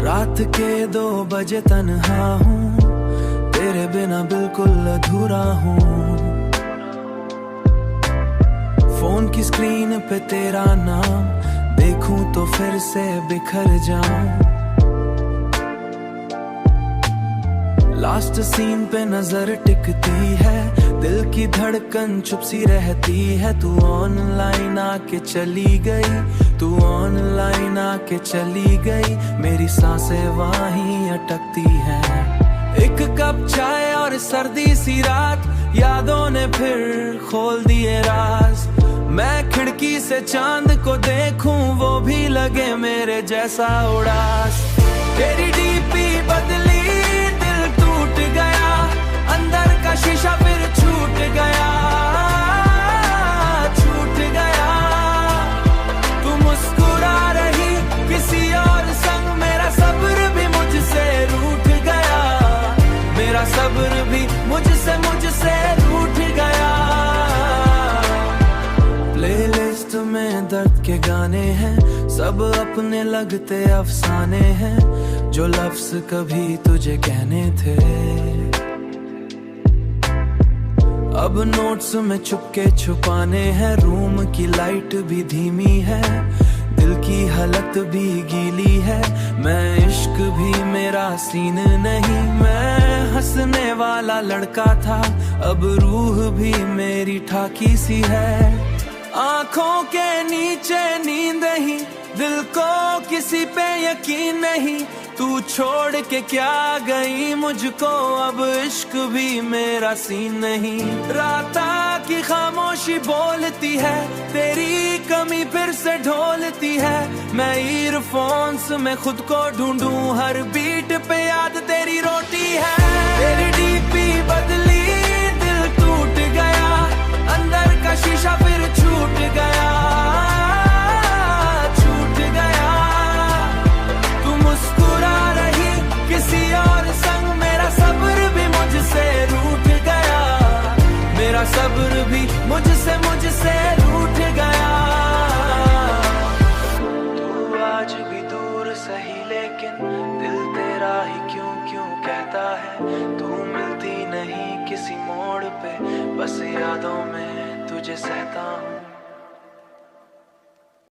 रात के 2 बजे तन्हा हूँ, तेरे बिना बिल्कुल अधूरा हूँ। फोन की स्क्रीन पे तेरा नाम देखूं तो फिर से बिखर जाऊं। लास्ट सीन पे नजर टिकती है, दिल की धड़कन चुप सी रहती है। तू ऑनलाइन आके चली गई, तू ऑनलाइन आके चली गई, मेरी सांसें वहीं अटकती हैं। एक कप चाय और सर्दी सी रात, यादों ने फिर खोल दिए राज। मैं खिड़की से चांद को देखूं, वो भी लगे मेरे जैसा उदास। तेरी डीपी बदली, दिल टूट गया, अंदर का शीशा फिर छूट गया, छूट गया। तू मुस्कुरा रही किसी और संग, मेरा सब्र भी मुझसे रूठ गया, मेरा सब्र भी मुझसे रूठ गया। प्लेलिस्ट में दर्द के गाने हैं, सब अपने लगते अफसाने हैं, जो लफ्ज कभी तुझे कहने थे। अब नोट्स में चुपके छुपाने हैं, रूम की लाइट भी धीमी है, दिल की हालत भी गीली है। मैं इश्क भी मेरा सीन नहीं, मैं हंसने वाला लड़का था, अब रूह भी मेरी ठाकी सी है। आंखों के नीचे नींद ही, दिल को किसी पे यकीन नहीं, तू छोड़ के क्या गई मुझको, अब इश्क भी मेरा सीन नहीं। राता की खामोशी बोलती है, तेरी कमी फिर से ढोलती है। मैं ईयरफोन्स में खुद को ढूंढूं, हर बीट पे याद तेरी रोटी है। तेरी डीपी बदली, दिल टूट गया, अंदर का शीशा फिर छूट गया, छूट गया। तू मुस्कुरा रही किसी और संग, मेरा सब्र भी मुझसे रूठ गया, मेरा सब्र भी मुझसे रूठ गया। तू आज भी दूर सही, लेकिन दिल तेरा ही क्यों क्यों कहता है। तू मिलती नहीं किसी मोड़ पे, बस यादों में तुझे सहता हूँ।